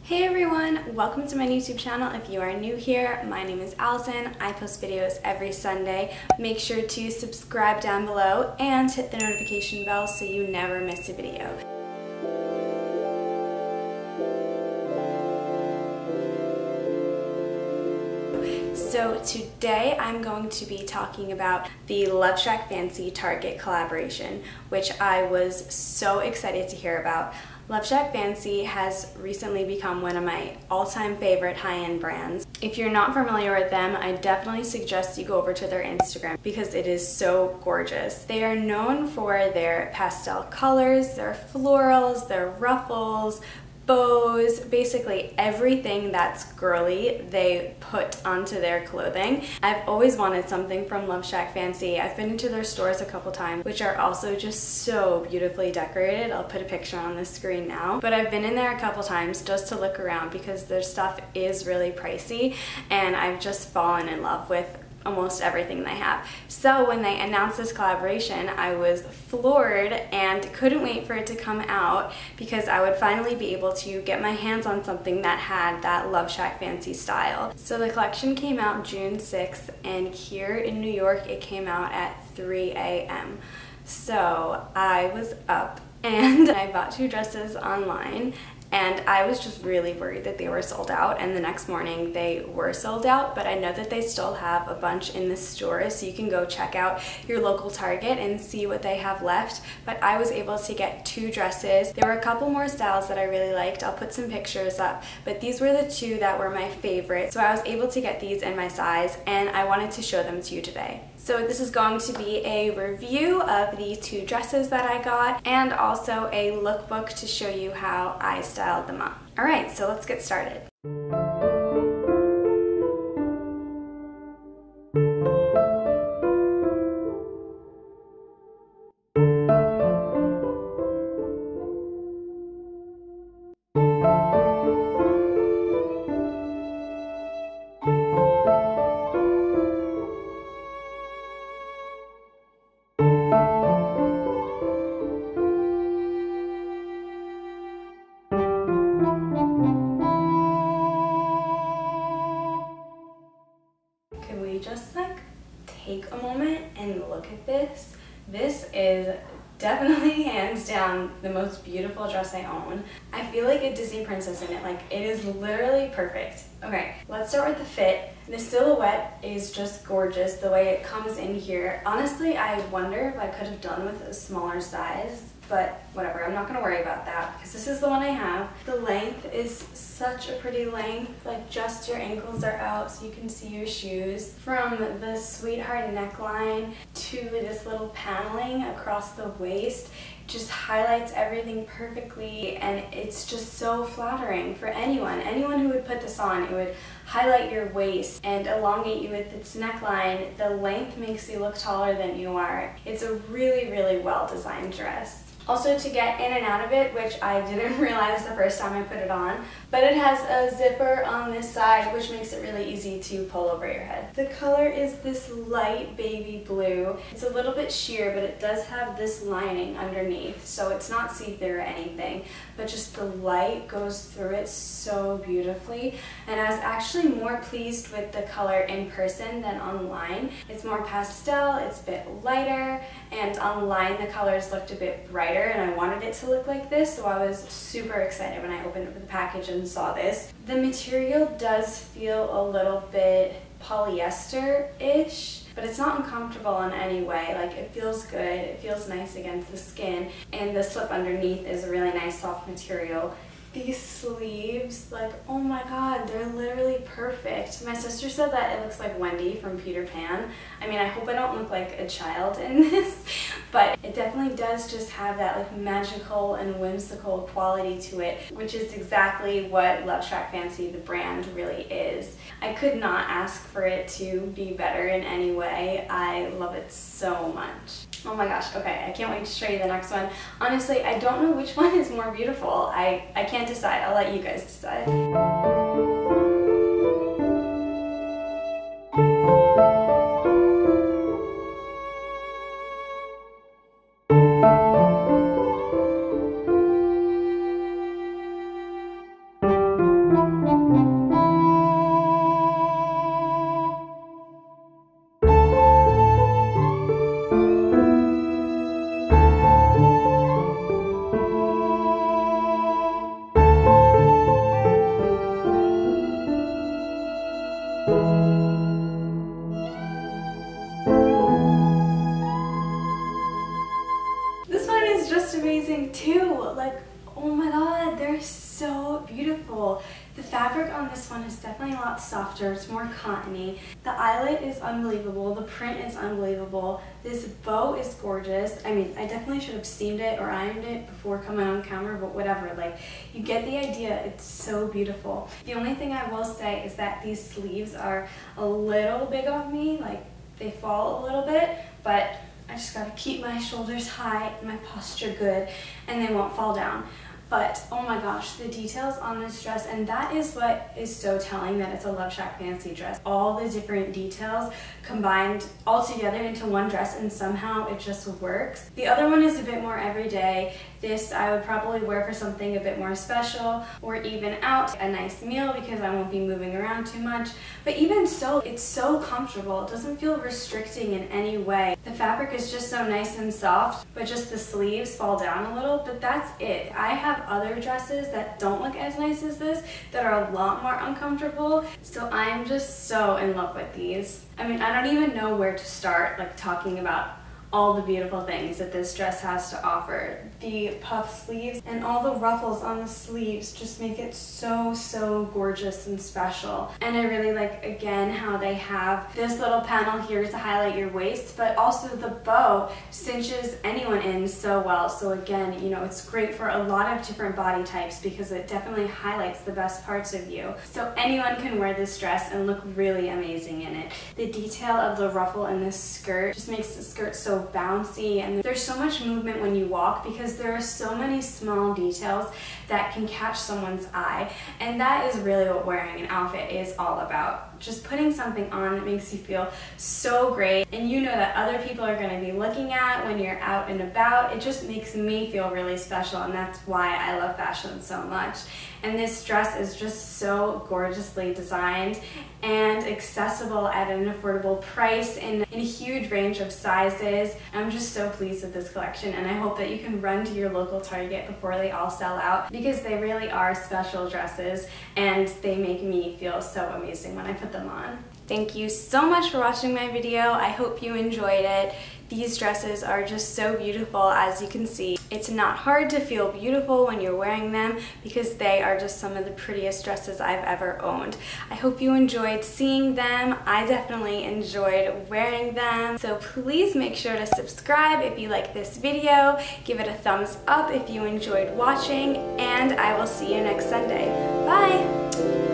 Hey everyone, welcome to my YouTube channel. If you are new here, my name is Allison. I post videos every Sunday. Make sure to subscribe down below and hit the notification bell so you never miss a video. So today I'm going to be talking about the LoveShackFancy Target collaboration, which I was so excited to hear about. LoveShackFancy has recently become one of my all-time favorite high-end brands. If you're not familiar with them, I definitely suggest you go over to their Instagram because it is so gorgeous. They are known for their pastel colors, their florals, their ruffles, bows, basically everything that's girly they put onto their clothing. I've always wanted something from LoveShackFancy. I've been into their stores a couple times, which are also just so beautifully decorated. I'll put a picture on the screen now. But I've been in there a couple times just to look around because their stuff is really pricey and I've just fallen in love with almost everything they have. So when they announced this collaboration, I was floored and couldn't wait for it to come out because I would finally be able to get my hands on something that had that LoveShackFancy style. So the collection came out June 6th and here in New York it came out at 3 a.m. So I was up and I bought two dresses online. And I was just really worried that they were sold out, and the next morning they were sold out, but I know that they still have a bunch in the store, so you can go check out your local Target and see what they have left. But I was able to get two dresses. There were a couple more styles that I really liked. I'll put some pictures up, but these were the two that were my favorite. So I was able to get these in my size, and I wanted to show them to you today. So this is going to be a review of the two dresses that I got and also a lookbook to show you how I styled them up. Alright, so let's get started. Can we just take a moment and look at this? This is definitely hands down the most beautiful dress I own. I feel like a Disney princess in it. It is literally perfect. Okay, let's start with the fit. The silhouette is just gorgeous the way it comes in here. Honestly, I wonder if I could have done with a smaller size, but whatever, I'm not gonna worry about that because this is the one I have. The length is such a pretty length, just your ankles are out so you can see your shoes. From the sweetheart neckline to this little paneling across the waist, just highlights everything perfectly, and it's just so flattering for anyone. Anyone who would put this on, it would highlight your waist and elongate you with its neckline. The length makes you look taller than you are. It's a really, really well designed dress. Also, to get in and out of it, which I didn't realize the first time I put it on, but it has a zipper on this side, which makes it really easy to pull over your head. The color is this light baby blue. It's a little bit sheer, but it does have this lining underneath, so it's not see-through or anything, but just the light goes through it so beautifully. And I was actually more pleased with the color in person than online. It's more pastel, it's a bit lighter, and online the colors looked a bit brighter, and I wanted it to look like this, so I was super excited when I opened up the package and saw this. The material does feel a little bit polyester-ish, but it's not uncomfortable in any way. It feels good, it feels nice against the skin, and the slip underneath is a really nice soft material. These sleeves, oh my god, they're literally perfect. My sister said that it looks like Wendy from Peter Pan. I mean, I hope I don't look like a child in this, but it definitely does just have that magical and whimsical quality to it, which is exactly what LoveShackFancy, the brand, really is. I could not ask for it to be better in any way. I love it so much. Oh my gosh, okay, I can't wait to show you the next one. Honestly, I don't know which one is more beautiful. I can't decide. I'll let you guys decide. beautiful. The fabric on this one is definitely a lot softer, it's more cottony. The eyelet is unbelievable, the print is unbelievable. This bow is gorgeous. I mean, I definitely should have steamed it or ironed it before coming on camera, but whatever, like, you get the idea, it's so beautiful. The only thing I will say is that these sleeves are a little big on me, like, they fall a little bit, but I just gotta keep my shoulders high and my posture good, and they won't fall down. But oh my gosh, the details on this dress, and that is what is so telling that it's a LoveShackFancy dress. All the different details combined all together into one dress, and somehow it just works. The other one is a bit more everyday. This I would probably wear for something a bit more special, or even out, a nice meal, because I won't be moving around too much. But even so, it's so comfortable. It doesn't feel restricting in any way. The fabric is just so nice and soft, but just the sleeves fall down a little, but that's it. I have other dresses that don't look as nice as this that are a lot more uncomfortable, so I'm just so in love with these. I mean, I don't even know where to start, like, talking about all the beautiful things that this dress has to offer. The puff sleeves and all the ruffles on the sleeves just make it so gorgeous and special. And I really like, again, how they have this little panel here to highlight your waist, but also the bow cinches anyone in so well. So again, you know, it's great for a lot of different body types because it definitely highlights the best parts of you. So anyone can wear this dress and look really amazing in it. The detail of the ruffle in this skirt just makes the skirt so bouncy, and there's so much movement when you walk because there are so many small details that can catch someone's eye, and that is really what wearing an outfit is all about. Just putting something on that makes you feel so great, and you know that other people are going to be looking at when you're out and about. It just makes me feel really special, and that's why I love fashion so much. And this dress is just so gorgeously designed and accessible at an affordable price in a huge range of sizes. I'm just so pleased with this collection, and I hope that you can run to your local Target before they all sell out, because they really are special dresses and they make me feel so amazing when I put them on. Thank you so much for watching my video. I hope you enjoyed it. These dresses are just so beautiful, as you can see. It's not hard to feel beautiful when you're wearing them because they are just some of the prettiest dresses I've ever owned. I hope you enjoyed seeing them. I definitely enjoyed wearing them. So please make sure to subscribe if you like this video. Give it a thumbs up if you enjoyed watching, and I will see you next Sunday. Bye!